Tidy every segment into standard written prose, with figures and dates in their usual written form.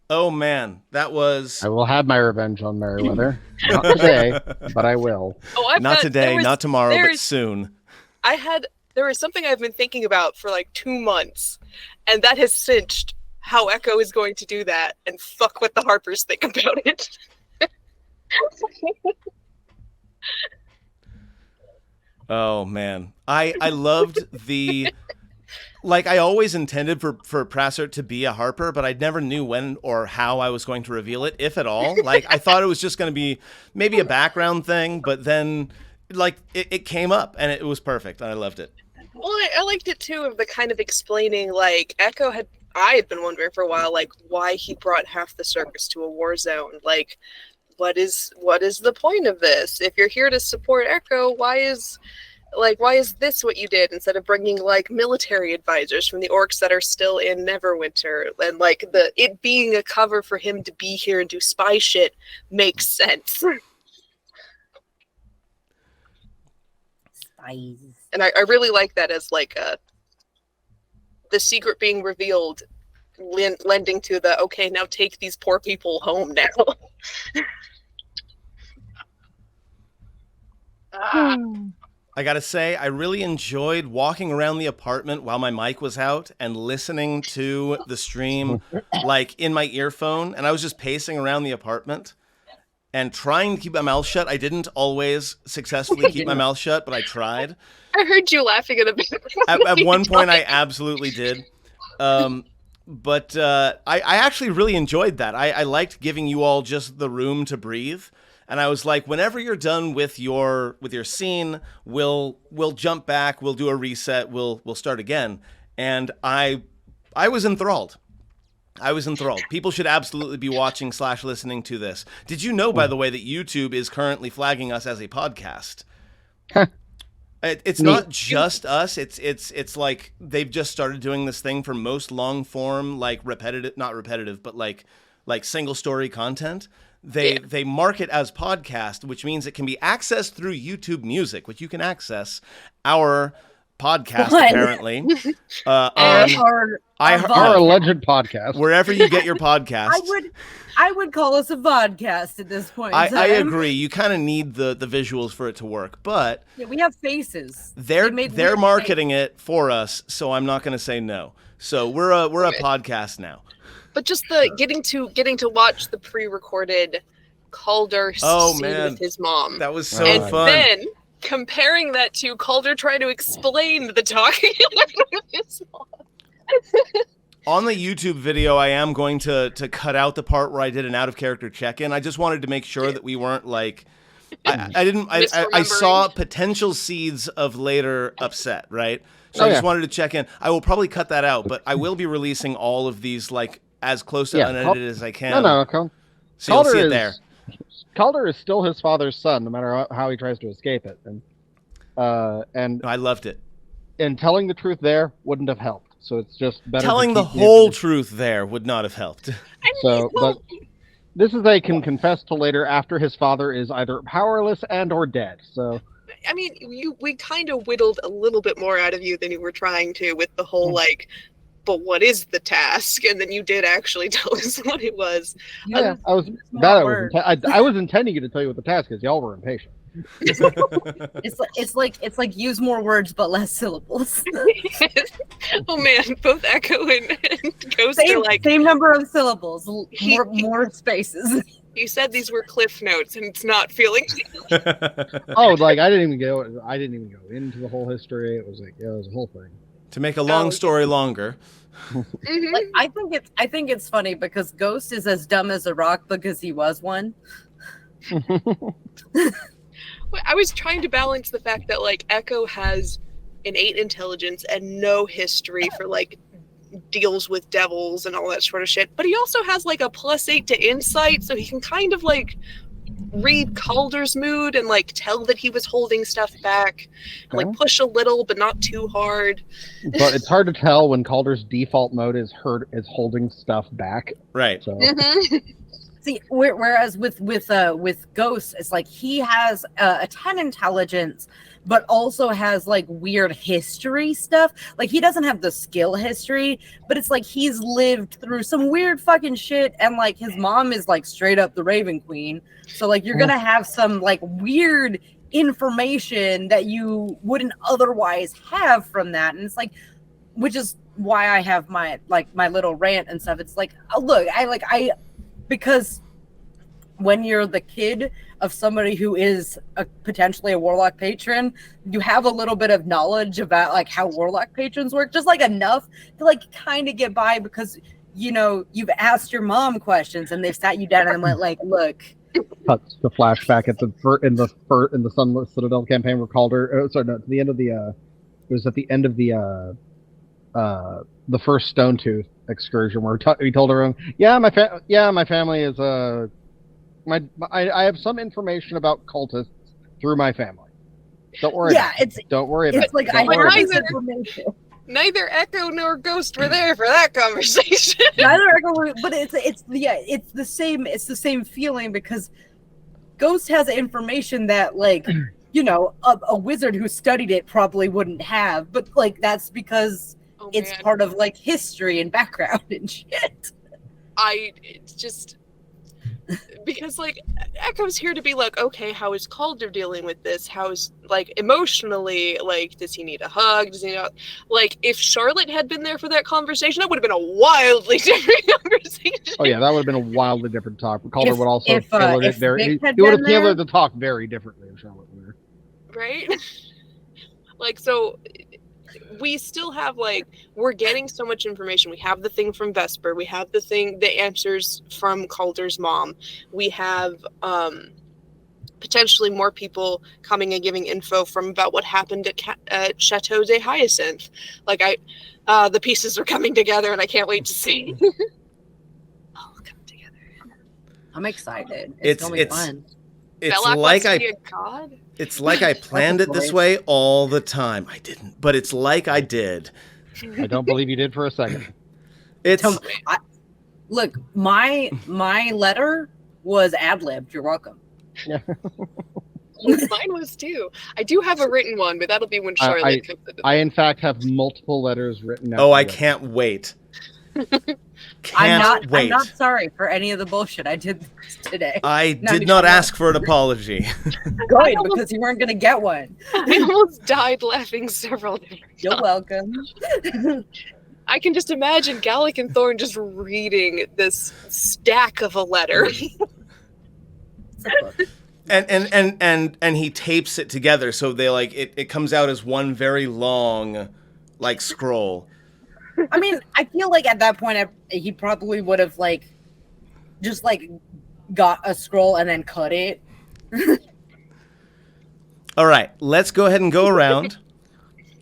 Oh man, that was I will have my revenge on Meriwether. Not today, but I will. Oh, I've not got today, not tomorrow, but there's soon. I had there was something I've been thinking about for like 2 months, and that has cinched how Echo is going to do that, and fuck what the Harpers think about it. Oh man, I loved the I always intended for Prassert to be a Harper, but I never knew when or how I was going to reveal it, if at all. Like I thought it was just going to be maybe a background thing, but then it came up and it was perfect. I loved it. Well, I liked it too, of the kind of explaining, like, I had been wondering for a while, like, why he brought half the circus to a war zone. Like, what is the point of this? If you're here to support Echo, why is this what you did, instead of bringing like military advisors from the orcs that are still in Neverwinter? And like it being a cover for him to be here and do spy shit makes sense. Spies. And I really like that as like the secret being revealed, lending to the, okay, now take these poor people home now. I gotta say, I really enjoyed walking around the apartment while my mic was out and listening to the stream, like in my earphone. And I was just pacing around the apartment and trying to keep my mouth shut. I didn't always successfully keep my mouth shut, but I tried. I heard you laughing at a bit. At one point, I absolutely did. But I actually really enjoyed that. I liked giving you all just the room to breathe. And I was like, whenever you're done with your scene, we'll jump back, we'll do a reset, we'll start again. And I was enthralled. I was enthralled. People should absolutely be watching / listening to this. Did you know, by the way, that YouTube is currently flagging us as a podcast? It's not just us. It's like they've just started doing this thing for most long form, like not repetitive, but like single story content. They mark it as podcast, which means it can be accessed through YouTube Music, which you can access our podcast apparently on our alleged podcast, wherever you get your podcast. I would call us a vodcast at this point. I agree. You kind of need the visuals for it to work, but yeah, we have faces. They're marketing it for us, so I'm not going to say no. So we're a podcast now. But just the getting to watch the pre-recorded Calder scene with his mom. That was so And fun. then comparing that to Calder trying to explain the talking with his mom. On the YouTube video, I am going to cut out the part where I did an out-of-character check-in. I just wanted to make sure that we weren't like... I saw potential seeds of later upset, right? So I just wanted to check in. I will probably cut that out, but I will be releasing all of these like as close to unedited as I can. No. So you'll see it there. Calder is still his father's son, no matter how he tries to escape it. And I loved it. And telling the truth there wouldn't have helped. So it's just better. Telling the whole truth there would not have helped. But this is a can confess to later after his father is either powerless and or dead. So I mean, we kind of whittled a little bit more out of you than you were trying to, with the whole like, but what is the task? And then you did actually tell us what it was. Yeah, I was intending to tell you what the task is. Y'all were impatient. It's like use more words but less syllables. Oh man, both Echo and Ghost are like same number of syllables, more spaces. You said these were cliff notes, and it's not feeling. I didn't even go into the whole history. It was like, it was a whole thing. To make a long story longer. Mm-hmm. Like, I think it's funny because Ghost is as dumb as a rock because he was one. I was trying to balance the fact that like Echo has innate intelligence and no history for like deals with devils and all that sort of shit, but he also has like a +8 to insight, so he can kind of like read Calder's mood and like tell that he was holding stuff back, and, like push a little but not too hard. But it's hard to tell when Calder's default mode is holding stuff back. Right. So. See, whereas with Ghost, it's like he has a 10 intelligence, but also has like weird history stuff. Like he doesn't have the skill history, but it's like he's lived through some weird fucking shit, and like his mom is like straight up the Raven Queen. So like you're gonna have some like weird information that you wouldn't otherwise have from that, and it's like, which is why I have my little rant and stuff. It's like, oh, look, because when you're the kid of somebody who is potentially a warlock patron, you have a little bit of knowledge about like how warlock patrons work, just like enough to like kind of get by, because you know you've asked your mom questions and they've sat you down and went like, look. Cuts the flashback at in the Sunlit Citadel campaign where Calder. Sorry, no, at the end of the. It was at the end of the first Stone Tooth excursion where he told everyone, my family is I have some information about cultists through my family. Don't worry. Yeah, don't worry about it's like it. I Don't worry have about this information. Neither Echo nor Ghost were there for that conversation. Neither Echo, but it's the same feeling, because Ghost has information that like you know a wizard who studied it probably wouldn't have, but like that's because it's part of like history and background and shit. It's just because like Echo's here to be like, okay, how is Calder dealing with this? How's like emotionally, like, does he need a hug? Does he not? Like, if Charlotte had been there for that conversation, that would have been a wildly different conversation. Oh yeah, that would have been a wildly different talk. Calder would also have tailored it very. He Vic would have tailored the talk very differently if Charlotte were there. Right? Like, so we still have like, we're getting so much information. We have the thing from Vesper, we have the answers from Calder's mom, we have potentially more people coming and giving info from about what happened at Chateau de Hyacinth. Like the pieces are coming together and I can't wait to see. All come together. I'm excited. It's gonna be fun. It's Belloc like wants to be a god? It's like I planned it this way all the time. I didn't, but it's like I did. I don't believe you did for a second. Look, my letter was ad-libbed. You're welcome. Yeah. Mine was too. I do have a written one, but that'll be when Charlotte comes into I in fact have multiple letters written out. Oh, I can't wait. I'm not sorry for any of the bullshit I did today. I did not ask for an apology. Good, because you weren't going to get one. I almost died laughing several different times. You're welcome. I can just imagine Gallic and Thorn just reading this stack of a letter. and he tapes it together so they like it comes out as one very long like scroll. I mean, I feel like at that point he probably would have like just like got a scroll and then cut it. All right, let's go ahead and go around.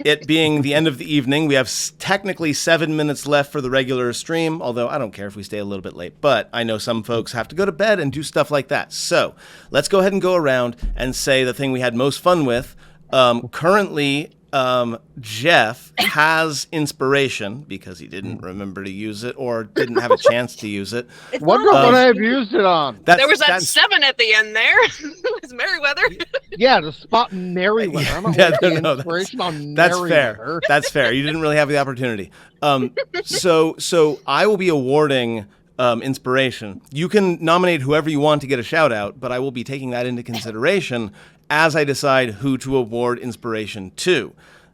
It being the end of the evening, we have technically 7 minutes left for the regular stream, although I don't care if we stay a little bit late, but I know some folks have to go to bed and do stuff like that. So let's go ahead and go around and say the thing we had most fun with. Currently, Jeff has inspiration because he didn't remember to use it or didn't have a chance to use it. Wonder what I've used it on. There was that 7 at the end there. It was Merryweather. Yeah, to spot Merryweather. I'm not inspiration on that's Merryweather. Fair. That's fair. You didn't really have the opportunity. So I will be awarding inspiration. You can nominate whoever you want to get a shout out, but I will be taking that into consideration as I decide who to award inspiration to.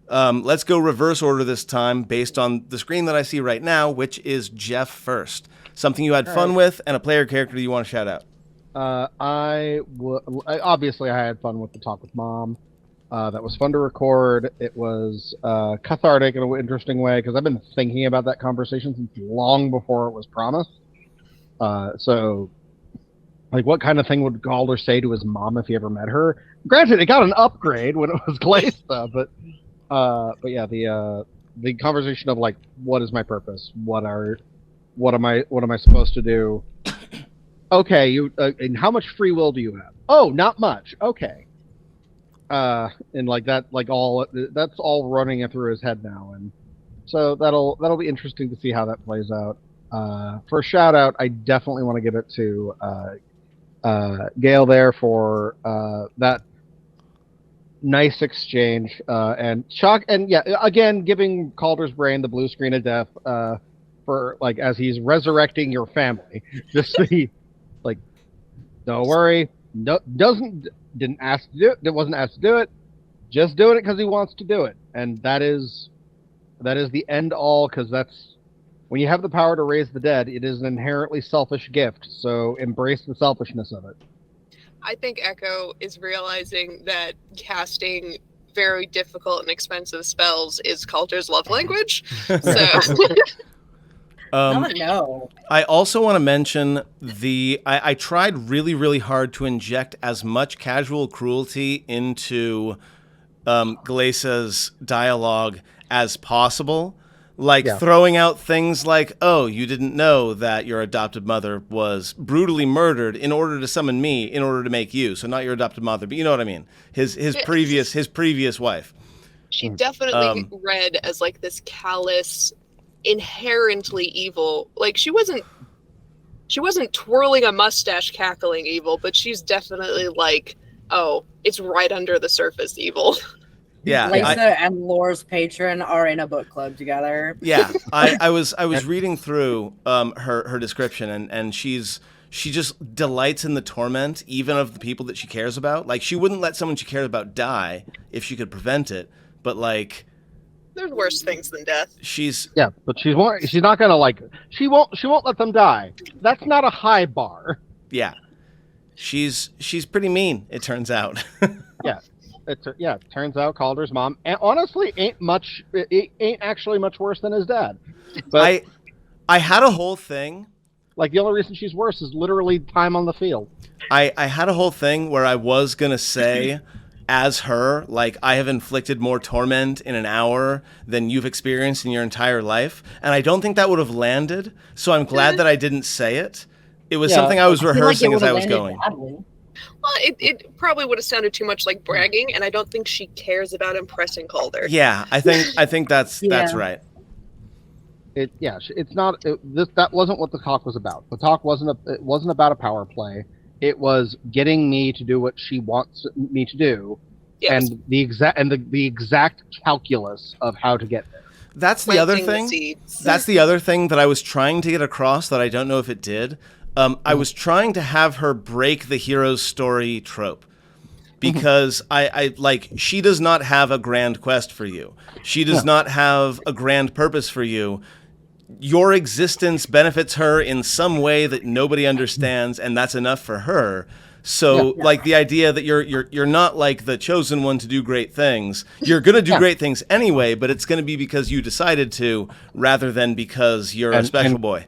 Let's go reverse order this time based on the screen that I see right now, which is Jeff first. Something you had fun with and a player character you want to shout out. Obviously I had fun with the talk with Mom. That was fun to record. It was cathartic in an interesting way because I've been thinking about that conversation since long before it was promised. So, like, what kind of thing would Calder say to his mom if he ever met her? Granted, it got an upgrade when it was Glaista, but yeah, the conversation of like, what is my purpose? What am I supposed to do? Okay, and how much free will do you have? Oh, not much. Okay. And like that, like that's all running through his head now, and so that'll be interesting to see how that plays out. For a shout out, I definitely want to give it to Gail there for that nice exchange and shock, and yeah, again giving Calder's brain the blue screen of death for like as he's resurrecting your family. Just the like, don't worry, no, didn't ask to do it, wasn't asked to do it, just doing it because he wants to do it, and that is the end all, because that's when you have the power to raise the dead, it is an inherently selfish gift. So embrace the selfishness of it. I think Echo is realizing that casting very difficult and expensive spells is Calder's love language. So No. I also want to mention I tried really, really hard to inject as much casual cruelty into Glace's dialogue as possible. Like throwing out things like, oh, you didn't know that your adopted mother was brutally murdered in order to summon me, in order to make you. So not your adopted mother, but you know what I mean. His previous wife. She definitely read as like this callous, inherently evil. Like she wasn't twirling a mustache cackling evil, but she's definitely like, oh, it's right under the surface evil. Yeah, Lisa and Lore's patron are in a book club together. Yeah, I was reading through her description, and she just delights in the torment, even of the people that she cares about. Like, she wouldn't let someone she cared about die if she could prevent it, but like, there's worse things than death. But she's not gonna like, she won't let them die. That's not a high bar. Yeah, she's pretty mean, it turns out. Yeah. It turns out Calder's mom, and honestly, ain't actually much worse than his dad. But I had a whole thing. Like, the only reason she's worse is literally time on the field. I had a whole thing where I was gonna say, as her, like, I have inflicted more torment in an hour than you've experienced in your entire life, and I don't think that would have landed. So I'm glad that I didn't say it. It was something I was rehearsing as I was going. Badly. Well, it probably would have sounded too much like bragging, and I don't think she cares about impressing Calder. Yeah, I think that's right. It's not. That wasn't what the talk was about. The talk wasn't about a power play. It was getting me to do what she wants me to do, and the exact calculus of how to get there. That's the other thing. That's the other thing that I was trying to get across that I don't know if it did. I was trying to have her break the hero's story trope, because I like, she does not have a grand quest for you. She does not have a grand purpose for you. Your existence benefits her in some way that nobody understands, and that's enough for her. So like, the idea that you're not like the chosen one to do great things. You're going to do great things anyway, but it's going to be because you decided to, rather than because you're a special boy.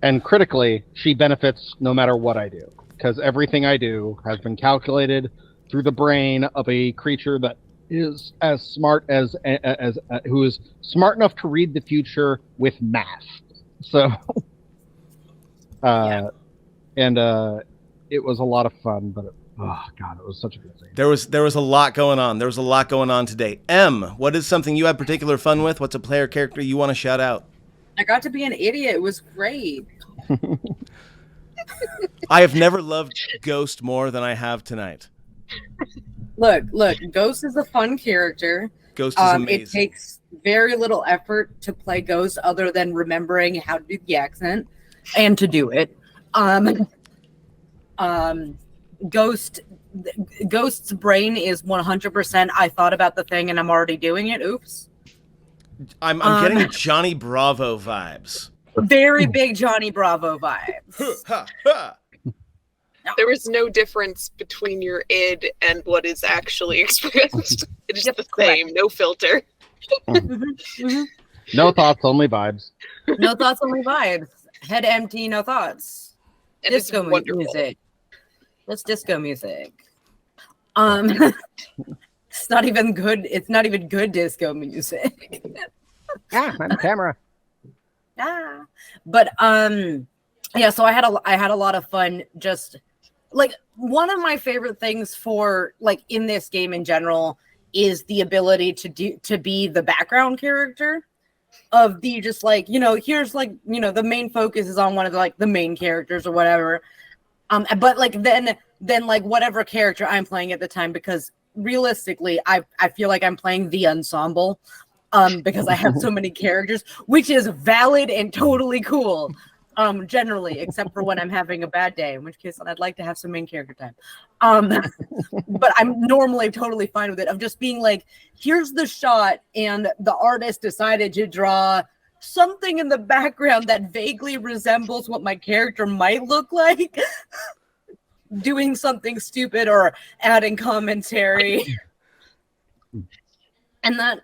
And critically, she benefits no matter what I do, because everything I do has been calculated through the brain of a creature that is as smart as who is smart enough to read the future with math. So, and it was a lot of fun, but oh god, it was such a good thing. There was a lot going on. There was a lot going on today. Em, what is something you had particular fun with? What's a player character you want to shout out? I got to be an idiot. It was great. I have never loved Ghost more than I have tonight. Look, Ghost is a fun character. Ghost is amazing. It takes very little effort to play Ghost other than remembering how to do the accent and to do it. Ghost's brain is 100% I thought about the thing and I'm already doing it. Oops. I'm getting Johnny Bravo vibes. Very big Johnny Bravo vibes. There is no difference between your id and what is actually experienced. It is the same, no filter. No thoughts, only vibes. No thoughts, only vibes. Head empty, no thoughts. And disco music. That's disco music. It's not even good. It's not even good disco music. On camera. But yeah. So I had a lot of fun. Just like, one of my favorite things for like in this game in general is the ability to be the background character. of the just like, here's like, the main focus is on one of the, like the main characters or whatever. But like then like whatever character I'm playing at the time, because realistically, I feel like I'm playing the ensemble, because I have so many characters, which is valid and totally cool. Generally, except for when I'm having a bad day, in which case I'd like to have some main character time. But I'm normally totally fine with it, of just being like, here's the shot, and the artist decided to draw something in the background that vaguely resembles what my character might look like, doing something stupid or adding commentary. And that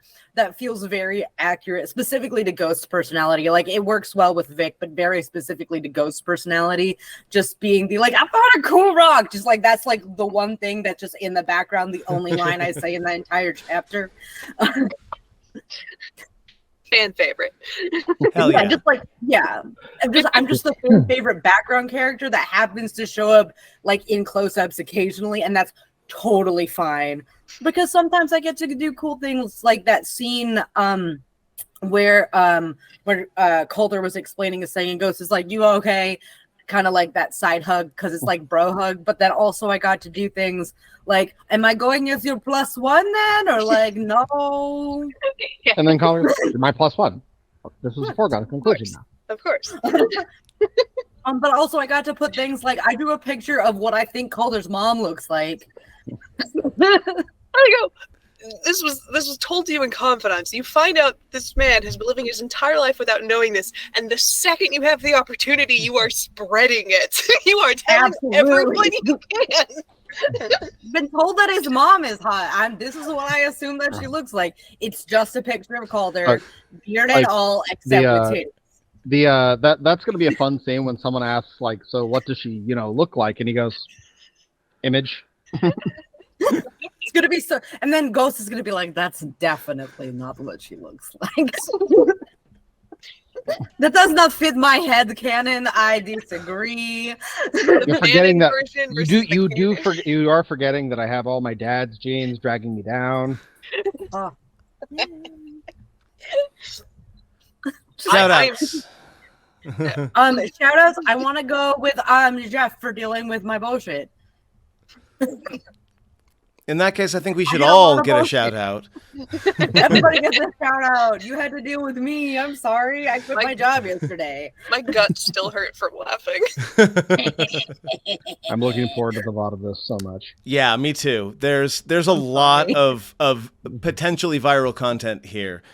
feels very accurate, specifically to Ghost's personality. Like, it works well with Vic, but very specifically to Ghost's personality, just being the like, I found a cool rock, just like that's like the one thing that's just in the background, the only line I say in the entire chapter. Fan favorite. Hell yeah. I'm just the fan favorite background character that happens to show up like in close-ups occasionally, and that's totally fine, because sometimes I get to do cool things, like that scene where Calder was explaining a saying, Ghost is like, you okay? Kind of like that side hug, because it's like bro hug, but then also I got to do things like, am I going as your +1 then? Or like, no. And then Calder, you're my +1. This is a foregone conclusion now. Of course. But also I got to put things like, I drew a picture of what I think Calder's mom looks like. I go, this was told to you in confidence. You find out this man has been living his entire life without knowing this, and the second you have the opportunity, you are spreading it. You are telling everybody you can. Been told that his mom is hot. This is what I assume that she looks like. It's just a picture of Calder, beard and all, except with titties. That's gonna be a fun scene when someone asks, like, so what does she, look like? And he goes, image. It's gonna be so, and then Ghost is gonna be like, that's definitely not what she looks like. That does not fit my head canon. I disagree. You're forgetting that you are forgetting that I have all my dad's genes dragging me down. Oh. Shout outs. Shout outs. I want to go with Jeff for dealing with my bullshit. In that case, I think we should all get a shout out. Everybody gets a shout out. You had to deal with me. I'm sorry. I quit my job yesterday. My guts still hurt from laughing. I'm looking forward to the lot of this so much. Yeah, me too. There's a lot of potentially viral content here.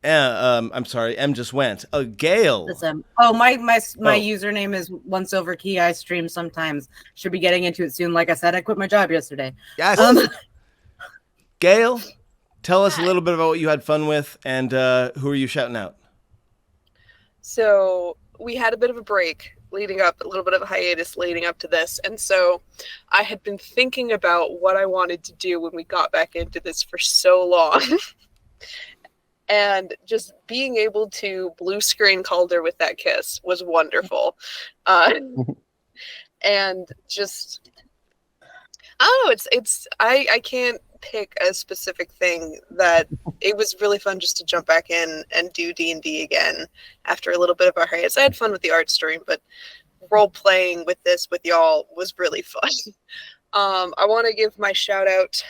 I'm sorry, M just went. Gail. My username is OneSilverKey. I stream sometimes. Should be getting into it soon. Like I said, I quit my job yesterday. Yes. Gail, tell us a little bit about what you had fun with, and who are you shouting out? So we had a bit of a break leading up, a little bit of a hiatus leading up to this, and so I had been thinking about what I wanted to do when we got back into this for so long. And just being able to blue screen Calder with that kiss was wonderful. And just, I don't know, I can't pick a specific thing. That it was really fun just to jump back in and do D&D again after a little bit of a hiatus. I had fun with the art stream, but role playing with this with y'all was really fun. I want to give my shout out.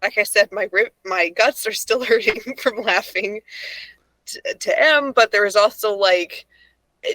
Like I said, my guts are still hurting from laughing to M, but there is also like,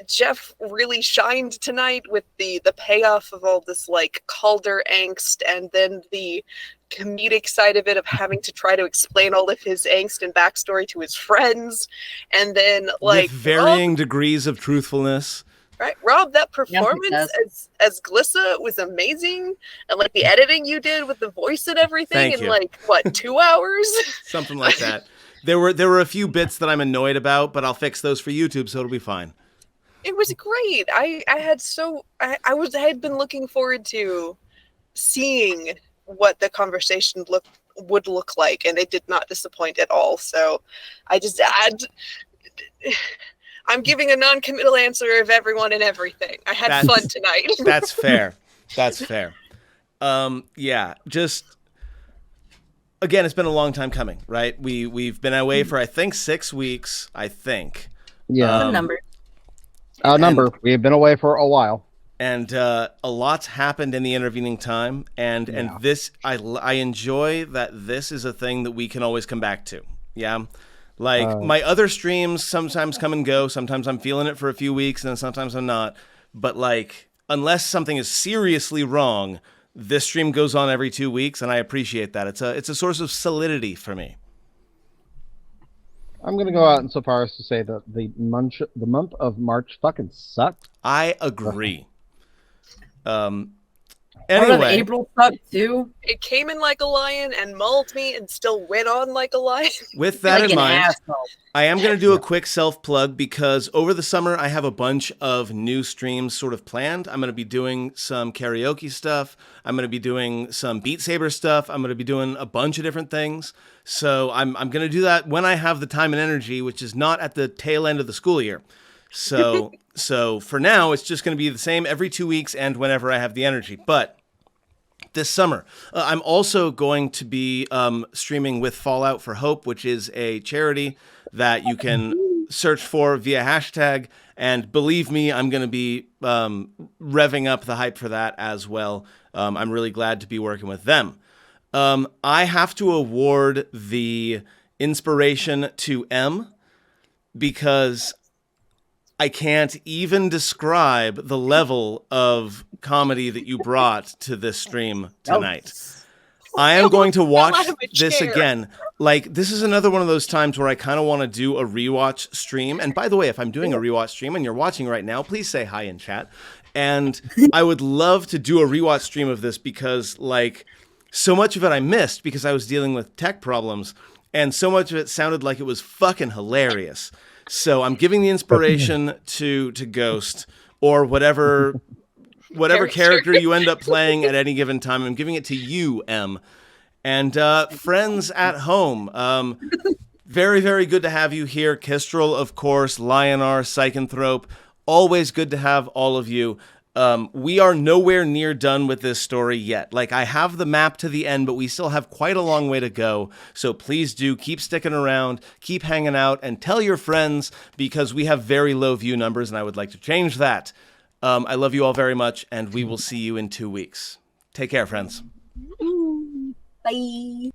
Jeff really shined tonight with the payoff of all this like Calder angst, and then the comedic side of it of having to try to explain all of his angst and backstory to his friends, and then like with varying degrees of truthfulness. Right, Rob, that performance as Glissa was amazing, and like the editing you did with the voice and everything in like what 2 hours, something like that. There were a few bits that I'm annoyed about, but I'll fix those for YouTube, so it'll be fine. It was great. I had been looking forward to seeing what the conversation would look like, and it did not disappoint at all. So I'm giving a non-committal answer of everyone and everything. I had fun tonight. That's fair. That's fair. Yeah, just again, it's been a long time coming, right? We've been away for I think 6 weeks. I think. Yeah. Some number. We have been away for a while. And a lot's happened in the intervening time, and this I enjoy that this is a thing that we can always come back to. Yeah, like my other streams sometimes come and go. Sometimes I'm feeling it for a few weeks, and then sometimes I'm not. But like, unless something is seriously wrong, this stream goes on every 2 weeks, and I appreciate that. It's a source of solidity for me. I'm gonna go out so far as to say that the month of March fucking sucked. I agree. Part of Anyway, April sucked too. It came in like a lion and mauled me and still went on like a lion. with that Like in an mind, asshole. I am going to do a quick self-plug because over the summer I have a bunch of new streams sort of planned. I'm going to be doing some karaoke stuff. I'm going to be doing some Beat Saber stuff. I'm going to be doing a bunch of different things. So I'm going to do that when I have the time and energy, which is not at the tail end of the school year. So for now, it's just going to be the same every 2 weeks and whenever I have the energy. But this summer, I'm also going to be streaming with Fallout for Hope, which is a charity that you can search for via hashtag. And believe me, I'm going to be revving up the hype for that as well. I'm really glad to be working with them. I have to award the inspiration to M because I can't even describe the level of comedy that you brought to this stream tonight. I am going to watch out of a this chair. again. Like, this is another one of those times where I kind of want to do a rewatch stream. And by the way, if I'm doing a rewatch stream and you're watching right now, please say hi in chat. And I would love to do a rewatch stream of this because, like, so much of it I missed because I was dealing with tech problems. And so much of it sounded like it was fucking hilarious. So I'm giving the inspiration to Ghost or whatever character you end up playing at any given time. I'm giving it to you, M. And friends at home, very, very good to have you here. Kestrel, of course, Lionar, Psychanthrope, always good to have all of you. We are nowhere near done with this story yet. Like, I have the map to the end, but we still have quite a long way to go. So please do keep sticking around, keep hanging out, and tell your friends because we have very low view numbers, and I would like to change that. I love you all very much, and we will see you in 2 weeks. Take care, friends. Bye.